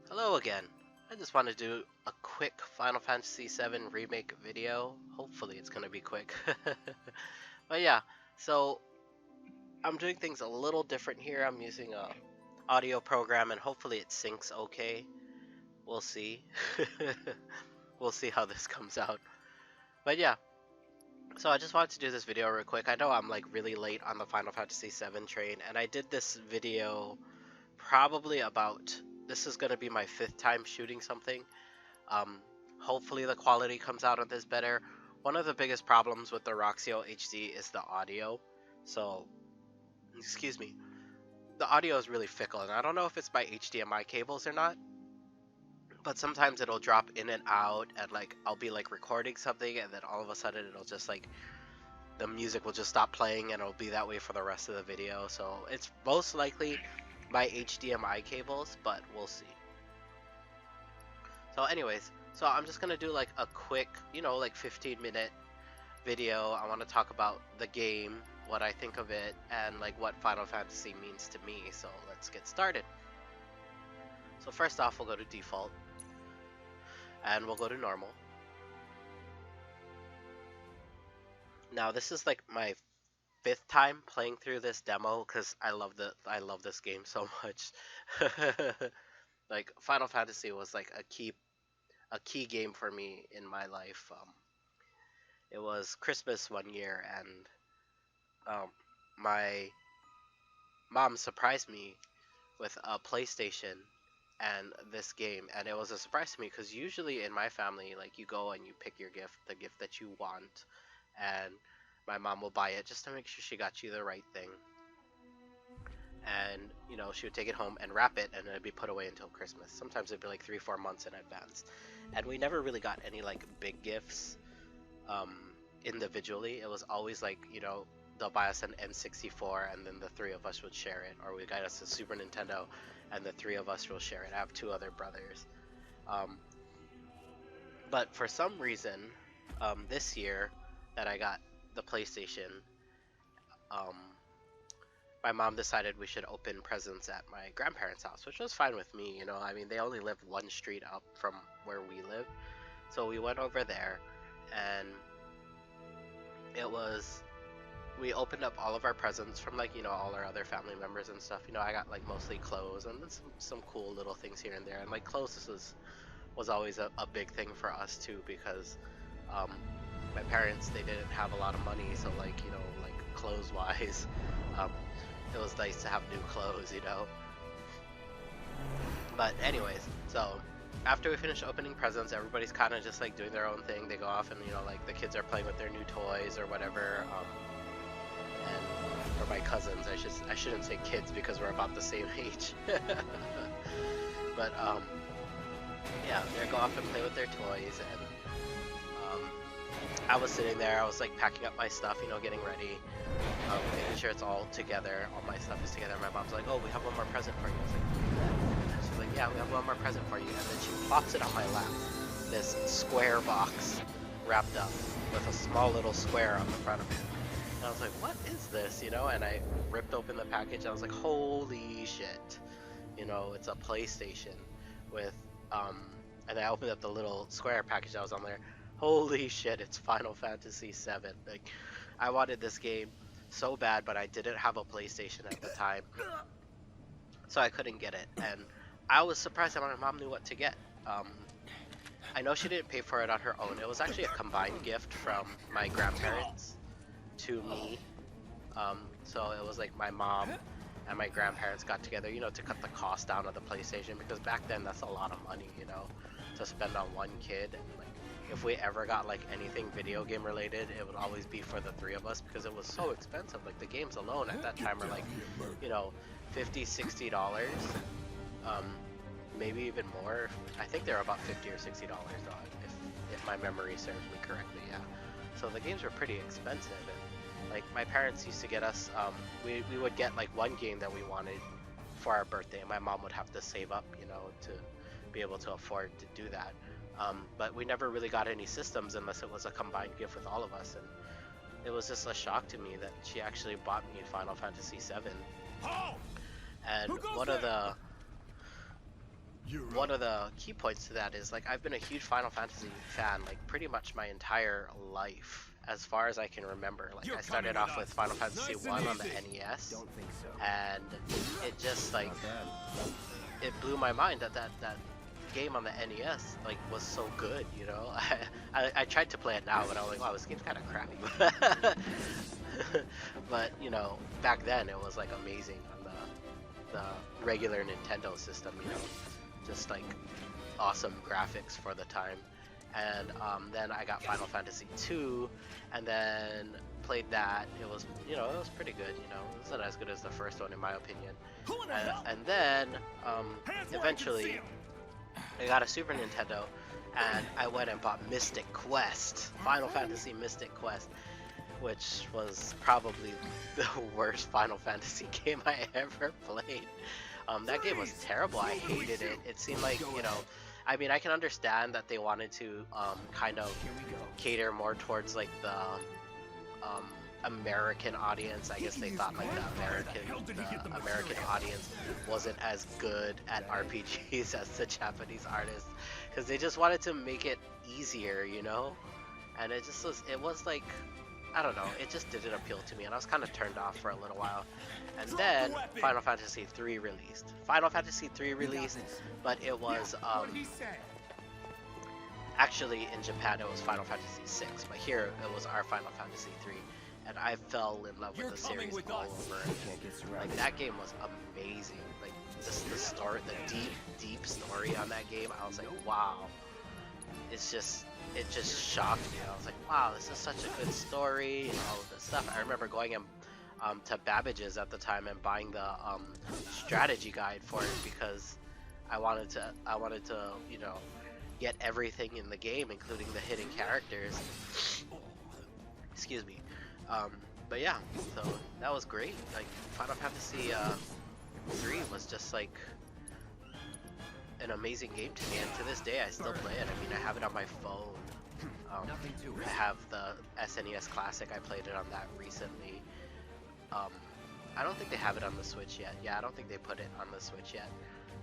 Hello again. I just want to do a quick Final Fantasy VII Remake video. Hopefully it's going to be quick. But yeah, so I'm doing things a little different here. I'm using a audio program and hopefully it syncs okay. We'll see. We'll see how this comes out. But yeah, so I just wanted to do this video real quick. I know I'm like really late on the Final Fantasy VII train and I did this video probably about this is going to be my 5th time shooting something. Um, Hopefully the quality comes out of this better. One of the biggest problems with the Roxio HD is the audio. So, excuse me, the audio is really fickle, and I don't know if it's my HDMI cables or not, but sometimes it'll drop in and out, and like I'll be like recording something, and then all of a sudden it'll just like the music will just stop playing, and it'll be that way for the rest of the video. So it's most likely my HDMI cables, but we'll see. So anyways, so I'm just gonna do like a quick, like 15-minute video. I want to talk about the game, what I think of it, and like what Final Fantasy means to me. So let's get started. So first off, we'll go to default, and we'll go to normal. Now this is like my 5th time playing through this demo because I love this game so much. Like Final Fantasy was like a key game for me in my life. It was Christmas one year, and my mom surprised me with a PlayStation and this game, and it was a surprise to me because usually in my family, like you go and you pick your gift, the gift that you want, and my mom will buy it just to make sure she got you the right thing. And she would take it home and wrap it, and it'd be put away until Christmas. Sometimes it'd be like 3-4 months in advance, and we never really got any like big gifts um, individually. It was always like, they'll buy us an N64 and then the three of us would share it, or we got us a Super Nintendo and the three of us will share it. I have two other brothers. Um, but for some reason, this year that I got the PlayStation, um, my mom decided we should open presents at my grandparents' house, which was fine with me. I mean, they only lived one street up from where we live. So we went over there, and it was we opened up all of our presents from like all our other family members and stuff. I got like mostly clothes and then some cool little things here and there, and like clothes was always a big thing for us too, because um, my parents, they didn't have a lot of money, so like like clothes wise, um, it was nice to have new clothes. But anyways, so after we finish opening presents, everybody's kind of just like doing their own thing. They go off and like the kids are playing with their new toys or whatever. And or my cousins, I shouldn't say kids because we're about the same age. But yeah, they go off and play with their toys, and I was sitting there. I was like packing up my stuff, getting ready, making sure it's all together. All my stuff is together. My mom's like, "Oh, we have one more present for you." I was like, she's like, "Yeah, we have one more present for you," and then she plops it on my lap. This square box wrapped up with a small little square on the front of it. And I was like, "What is this?" And I ripped open the package. And I was like, "Holy shit!" It's a PlayStation with and I opened up the little square package that was on there. Holy shit! It's Final Fantasy VII. Like, I wanted this game so bad, but I didn't have a PlayStation at the time, so I couldn't get it. And I was surprised that my mom knew what to get. I know she didn't pay for it on her own. It was actually a combined gift from my grandparents to me. So it was like my mom and my grandparents got together, to cut the cost down of the PlayStation, because back then that's a lot of money, to spend on one kid. And like, if we ever got like anything video game related, it would always be for the three of us because it was so expensive. Like the games alone at that time were like, $50-$60, maybe even more. I think they were about $50 or $60 if my memory serves me correctly. Yeah. So the games were pretty expensive, and like my parents used to get us, we would get like one game that we wanted for our birthday, and my mom would have to save up, to be able to afford to do that. But we never really got any systems unless it was a combined gift with all of us, and it was just a shock to me that she actually bought me Final Fantasy VII. And one of the one of the key points to that is like I've been a huge Final Fantasy fan like pretty much my entire life, as far as I can remember. Like I started off with Final Fantasy 1 on the NES, and it just like it blew my mind that game on the NES like was so good, you know. I tried to play it now, but I was like, wow, this game's kind of crappy. But you know, back then it was like amazing on the regular Nintendo system, you know, just like awesome graphics for the time. And then I got Final Fantasy 2, and then played that. It was, you know, it was pretty good, you know. It wasn't as good as the first one in my opinion. And then eventually I got a Super Nintendo, and I went and bought Mystic Quest, Final Fantasy Mystic Quest, which was probably the worst Final Fantasy game I ever played. That game was terrible. I hated it. It seemed like, you know, I mean, I can understand that they wanted to kind of cater more towards like the American audience. I guess they thought like the American audience wasn't as good at RPGs as the Japanese artists, because they just wanted to make it easier, you know. And it just was, it was like, I don't know, it just didn't appeal to me, and I was kind of turned off for a little while. And then Final Fantasy 3 released. Final Fantasy 3 released, but it was actually in Japan it was Final Fantasy 6, but here it was our Final Fantasy 3, and I fell in love with the series all over again. Like that game was amazing. Like the story, the deep story on that game, I was like, wow. It's just, it just shocked me. I was like, wow, this is such a good story and all of this stuff. I remember going in, to Babbage's at the time and buying the strategy guide for it, because I wanted to, you know, get everything in the game, including the hidden characters. Excuse me. But yeah, so that was great. Like Final Fantasy 3 was just like an amazing game to me, and to this day I still play it. I mean, I have it on my phone. I have the SNES Classic. I played it on that recently. I don't think they have it on the Switch yet. Yeah, I don't think they put it on the Switch yet,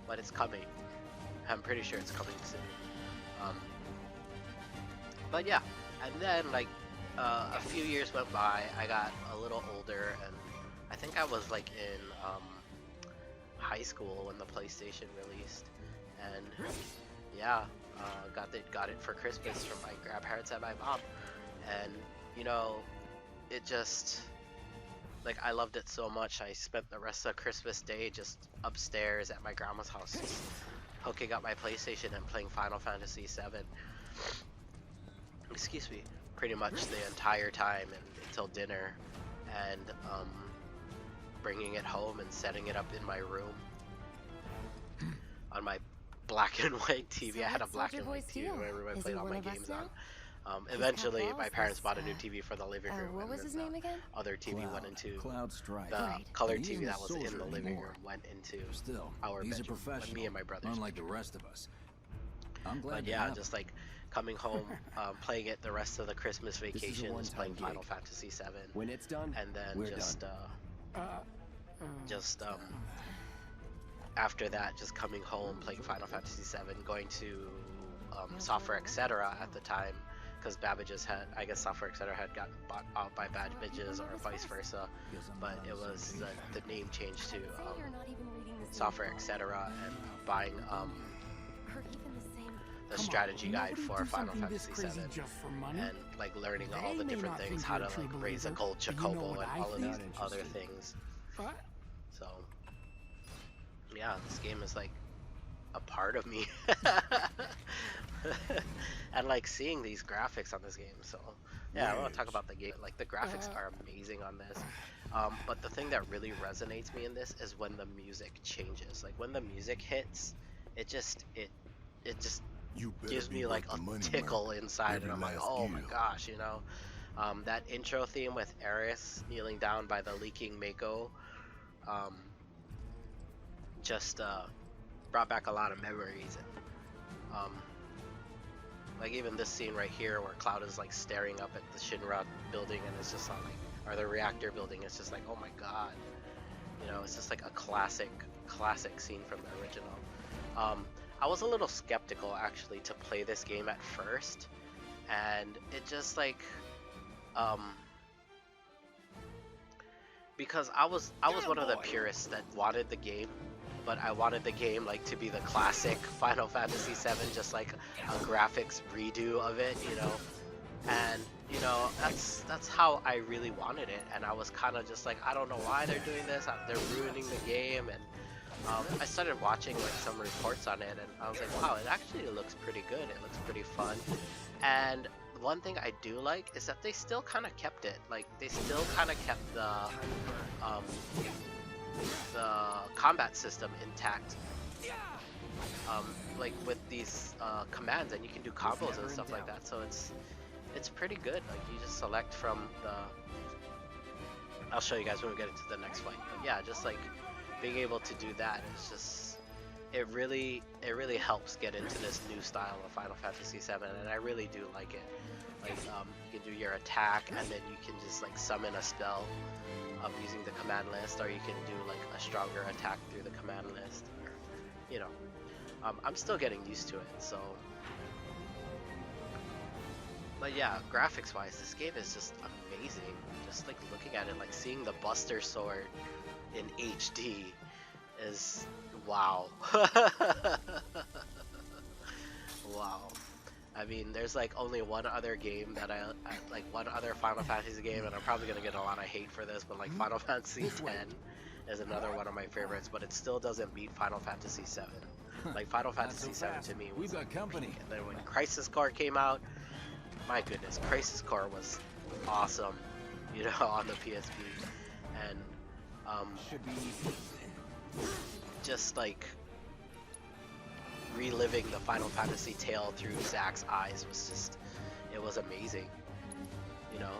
but it's coming. I'm pretty sure it's coming soon. But yeah, and then like a few years went by. I got a little older, and I think I was like in high school when the PlayStation released, and yeah, got it for Christmas from my grandparents and my mom, and you know, it just, like, I loved it so much. I spent the rest of Christmas Day just upstairs at my grandma's house, just hooking up my PlayStation and playing Final Fantasy 7. Excuse me. Pretty much the entire time and until dinner, and bringing it home and setting it up in my room on my black and white TV. I had a black and white TV where everyone played all my games on. Eventually, my parents bought a new TV for the living room. What was his name again? Other TV went into the color TV that was in the living room went into our bedroom. Me and my brothers. Unlike the rest of us. I'm glad. But yeah, just like coming home, playing it the rest of the Christmas vacations, playing Final Fantasy 7. When it's done, and then just after that, just coming home, playing Final Fantasy 7, going to Software Etc. at the time, because Babbage's had, I guess Software Etc. had gotten bought out by Babbage's or vice versa, but it was the name changed to Software Etc. and buying the strategy guide for Final Fantasy 7, and like learning all the different things, how to like raise a gold chocobo and all of these other things. So yeah, this game is like a part of me. And like seeing these graphics on this game, so yeah, I want to talk about the game. Like the graphics are amazing on this, but the thing that really resonates me in this is when the music changes. Like when the music hits, it just gives me like a tickle inside, and I'm like, oh my gosh, you know. That intro theme with Aeris kneeling down by the leaking Mako just brought back a lot of memories. And like even this scene right here where Cloud is like staring up at the Shinra building, and it's just on like, or the reactor building, it's just like, oh my god, you know, it's just like a classic scene from the original. I was a little skeptical actually to play this game at first, and it just like because I was one of the purists that wanted the game, but I wanted the game like to be the classic Final Fantasy VII, just like a graphics redo of it, you know. And you know, that's how I really wanted it, and I was kind of just like, I don't know why they're doing this. They're ruining the game, and I started watching like some reports on it, and I was like, wow, it actually looks pretty good. It looks pretty fun. And one thing I do like is that they still kind of kept it. Like they still kind of kept the combat system intact. Like with these commands, and you can do combos and stuff like that. So it's pretty good. Like you just select from the. I'll show you guys when we get into the next fight. But yeah, just like being able to do that is just it really helps get into this new style of Final Fantasy VII, and I really do like it. Like you can do your attack, and then you can just like summon a spell using the command list, or you can do like a stronger attack through the command list, or, you know. I'm still getting used to it, so. But yeah, graphics wise, this game is just amazing. Just like looking at it, like seeing the Buster Sword in HD is wow. Wow. I mean, there's like only one other game that I like, one other Final Fantasy game, and I'm probably gonna get a lot of hate for this, but like Final Fantasy X is another one of my favorites, but it still doesn't beat Final Fantasy VII. Like Final Fantasy VII to me was We've got company. peak. And then when Crisis Core came out, my goodness, Crisis Core was awesome, you know, on the PSP, and Should be just like reliving the Final Fantasy tale through Zack's eyes was just, it was amazing, you know.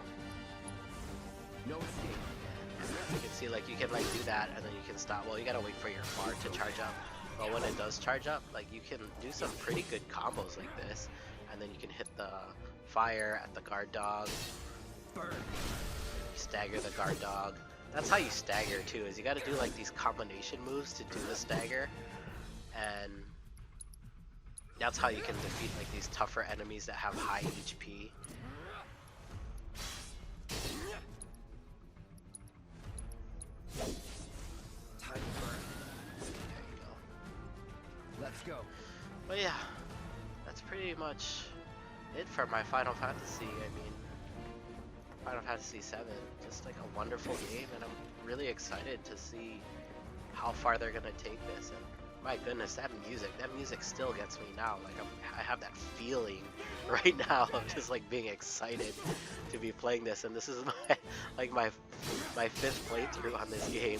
no escape. You can see like you can like do that, and then you can stop. Well, you gotta wait for your bar to charge up, but when it does charge up, like you can do some pretty good combos like this, and then you can hit the fire at the guard dog. Burn. You stagger the guard dog. That's how you stagger too, is you gotta do like these combination moves to do the stagger, and that's how you can defeat like these tougher enemies that have high HP. Time to burn. There you go. Let's go. But yeah, that's pretty much it for my Final Fantasy. I mean, Final Fantasy VII, just like a wonderful game, and I'm really excited to see how far they're gonna take this. And my goodness, that music still gets me now. Like I have that feeling right now of just like being excited to be playing this, and this is my like my fifth playthrough on this game.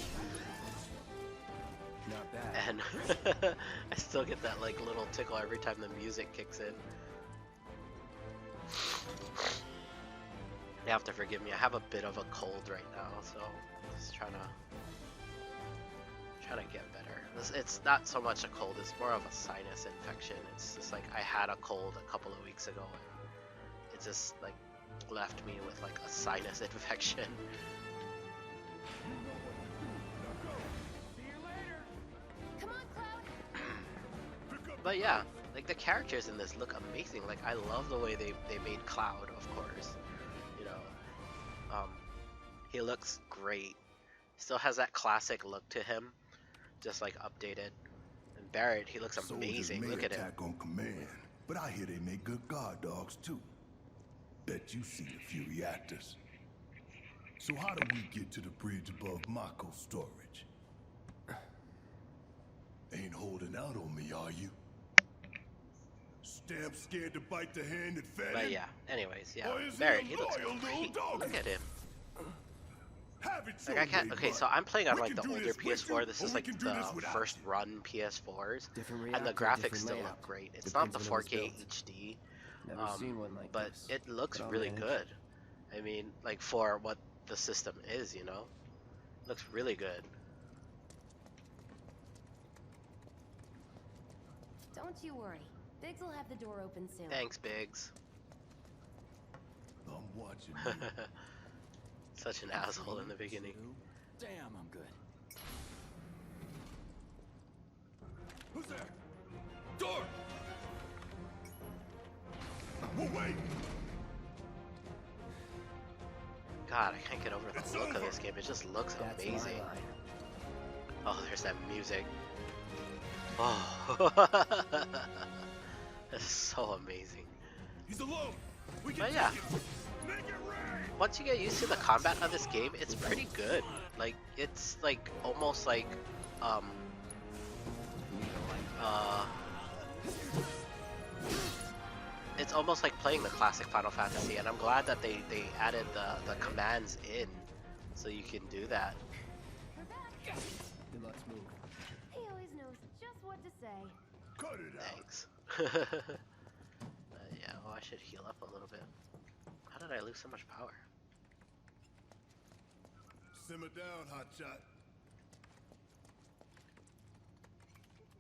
Not bad. And I still get that like little tickle every time the music kicks in. You have to forgive me, I have a bit of a cold right now, so just trying to get better. It's not so much a cold, it's more of a sinus infection. It's just like I had a cold a couple of weeks ago, and it just like left me with like a sinus infection. Come on, Cloud. But yeah, like the characters in this look amazing. Like I love the way they made Cloud, of course. You know, he looks great. Still has that classic look to him, just like updated. And Barrett, he looks amazing. Look at him. Attack on command, but I hear they make good guard dogs too. Bet you seen a few reactors. So how do we get to the bridge above Mako storage? Ain't holding out on me, are you? Stamp scared to bite the hand that fed But him? yeah, anyways, yeah. Or is he Barrett, a he looks loyal little great. doggy? Look at him. Have it Like your I can't. way, Okay, bud. so I'm playing on We like can the do older this with you, PS4. This or is we like can do the this without first you. run PS4s, Different and reactor, the graphics different still layout. look great. It's not the Depends when it was 4K built. HD, Never seen one like but this. it looks But I'll really manage. good. I mean, like for what the system is, you know, looks really good. Don't you worry. Biggs will have the door open soon. Thanks, Biggs. I'm watching you. Such an asshole in the beginning. Damn, I'm good. Who's there? door! We'll wait! God, I can't get over It's the look of over. this game. It just looks That's my amazing. line. Oh, there's that music. Oh, that's so amazing. He's alone! We can But yeah, take it! Make it rain! once you get used to the combat of this game, it's pretty good. Like, it's like almost like, it's almost like playing the classic Final Fantasy, and I'm glad that they added the commands in, so you can do that. We're back. Then let's move. He always knows just what to say. Cut it out! Thanks. Yeah, oh, I should heal up a little bit. How did I lose so much power? Simmer down, hotshot.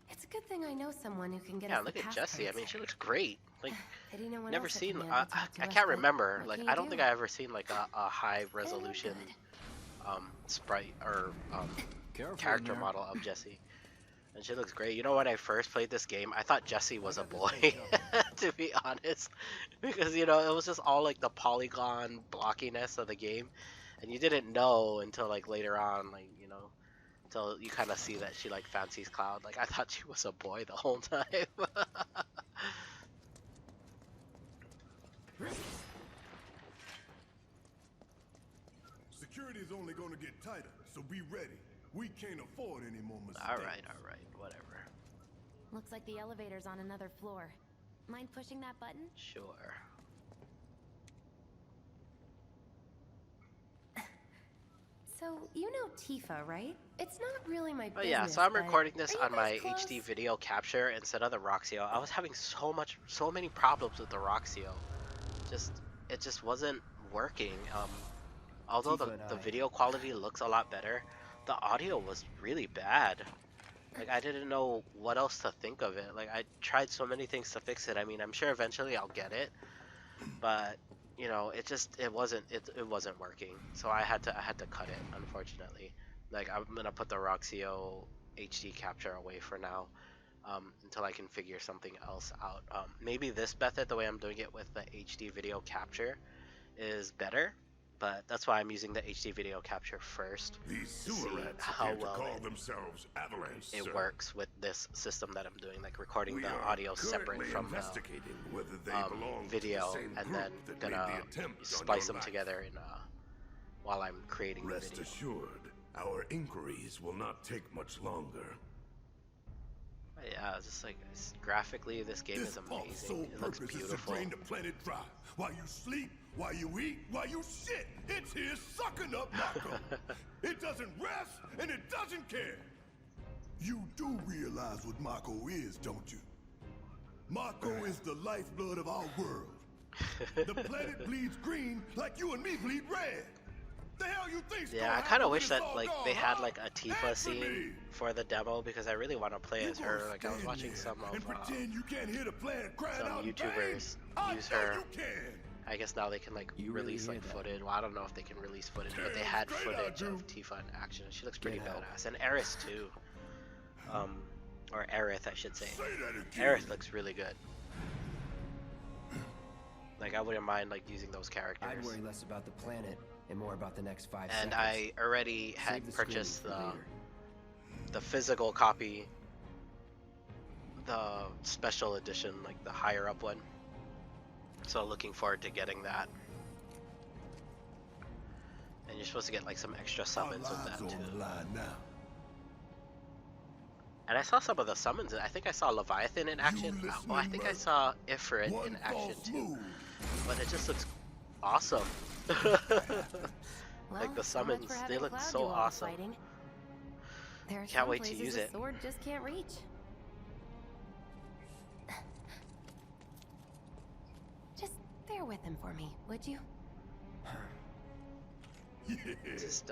It's a good thing I know someone who can get Yeah, us look the at Jessie. I mean, she looks great. Like, Pity no one never else at the seen. command to talk to I us, can't but remember. what Like, can I you don't do? think I ever seen like a high They look resolution good. sprite or Careful character in there. model of Jessie, and she looks great. You know, when I first played this game, I thought Jessie was a boy, to be honest, because you know it was just all like the polygon blockiness of the game, and you didn't know until like later on, like you know, until you kind of see that she like fancies Cloud. Like I thought she was a boy the whole time. Security is only gonna get tighter, so be ready. We can't afford any more mistakes. all right, whatever. Looks like the elevator's on another floor. Mind pushing that button? Sure. So, you know Tifa, right? It's not really my Oh business, yeah, so I'm but recording this are you on my guys close? HD video capture instead of the Roxio. I was having so many problems with the Roxio. It just wasn't working. Although Tifa and the I- video quality looks a lot better, the audio was really bad. Like I didn't know what else to think of it. Like I tried so many things to fix it. I mean, I'm sure eventually I'll get it, but you know, it wasn't working. So I had to cut it, unfortunately. Like I'm gonna put the Roxio HD capture away for now, until I can figure something else out. Maybe this method, the way I'm doing it with the HD video capture, is better. But that's why I'm using the HD video capture first. These to see sewer rats how appear to well call themselves Avalanche, it sir. works with this system that I'm doing, like recording We the are audio separate currently from the investigating whether they belong video, to the same and group then that gonna made the attempt on splice your them life. together in while I'm creating the Rest video. assured, our inquiries will not take much longer. But yeah, it's just like graphically, this game This is fault's amazing. sole It looks purpose is to beautiful. drain the planet dry. While you sleep, while you eat, while you shit, it's here sucking up Mako. It doesn't rest and it doesn't care. You do realize what Mako is, don't you? Mako is the lifeblood of our world. The planet bleeds green like you and me bleed red. The hell you think's Yeah, gonna I kind happen of when wish it's that all like gone, they had huh? like a Tifa Answer me. scene for the demo, because I really want to play You as her. gonna Like I was stand watching there some of and pretend you can't hear the planet crying some out in YouTubers vain? I use know her. you can. I guess now they can like You really release hear like that? footage. Well, I don't know if they can release footage, but they Damn had straight I footage do. of Tifa in action. She looks pretty Get out. badass, and Aerith too. Or Aerith, I should say. Say that again. Aerith looks really good. Like I wouldn't mind like using those characters. I'd worry less about the planet and more about the next 5 And seconds. I already had Save the screen purchased for later. the physical copy, the special edition, like the higher up one. So looking forward to getting that. And you're supposed to get like some extra Our summons with lives that on too. the line now. And I saw some of the summons. I think I saw Leviathan in action. You Oh, I think I listening, saw Ifrit One in action false too. move. But it just looks awesome. Well, Like the so much summons, for they having look Cloud so do all the awesome. fighting. There are Can't some wait to places use a it. sword just can't reach. Just bear with him for me, would you? Yeah. Just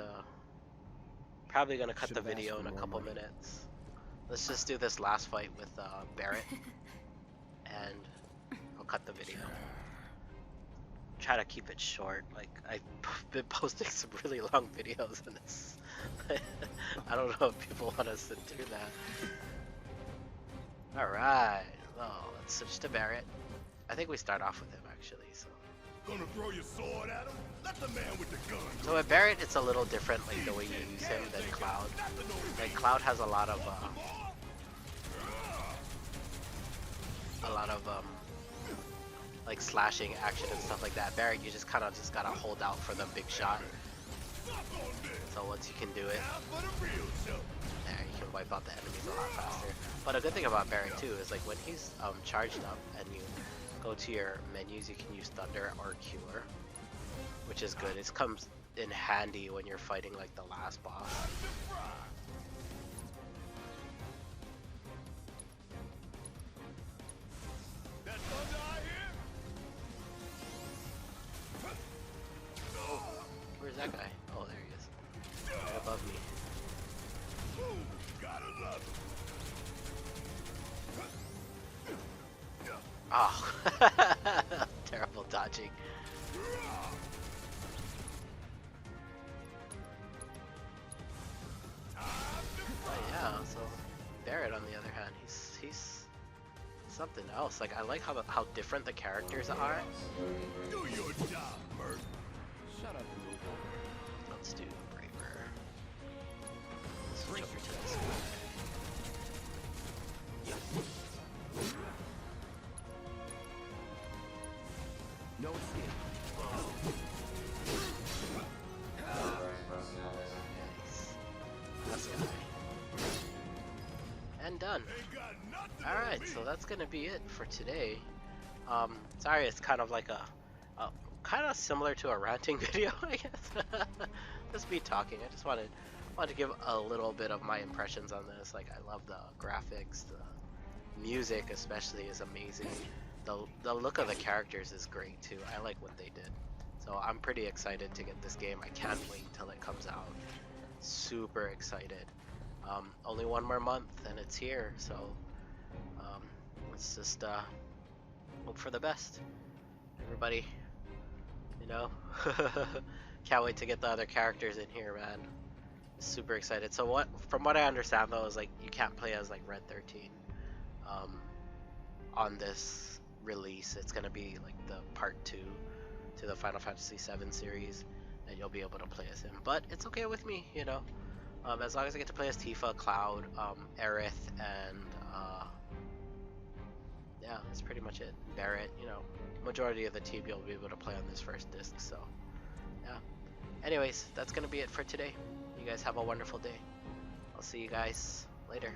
probably gonna cut Should've the video asked in for a more couple money. minutes. Let's just do this last fight with Barrett, and I'll cut the video. Try to keep it short. Like I've been posting some really long videos, and it's I don't know if people want us to do that. All right, switch to Barret. I think we start off with him actually. So. Gonna throw your sword at him? Let the man with the gun. So with Barret, it's a little different, like the way you use him than Cloud. Like Cloud has a lot of like slashing action and stuff like that. Barret, you just kind of just gotta hold out for the big shot. So once you can do it, there you can wipe out the enemies a lot faster. But a good thing about Barret too is like when he's charged up and you go to your menus, you can use Thunder or Cure, which is good. It comes in handy when you're fighting like the last boss. Where's that guy? Oh, there he is. Right above me. Oh, terrible dodging. Oh yeah, so Barret on the other hand, he's something else. Like I like how different the characters are. Do your job, Merc. Shut up and move over. Let's do Braver. Let's switch over to this guy. No escape. Nice. This guy. And done. Alright, so that's gonna be it for today. Sorry, it's kind of like a kind of similar to a ranting video, I guess. Just me talking. I just wanted to give a little bit of my impressions on this. Like, I love the graphics, the music especially is amazing. The look of the characters is great too. I like what they did. So I'm pretty excited to get this game. I can't wait till it comes out. Super excited. Only one more month and it's here. So let's just hope for the best. Everybody, you know, can't wait to get the other characters in here, man. Super excited. So from what I understand though, is like you can't play as like Red 13 on this release. It's gonna be like the part 2 to the Final Fantasy VII series, and you'll be able to play as him. But it's okay with me, you know. As long as I get to play as Tifa, Cloud, Aerith, and yeah, that's pretty much it. Barret, you know, majority of the team you'll be able to play on this first disc. So yeah. Anyways, that's gonna be it for today. You guys have a wonderful day. I'll see you guys later.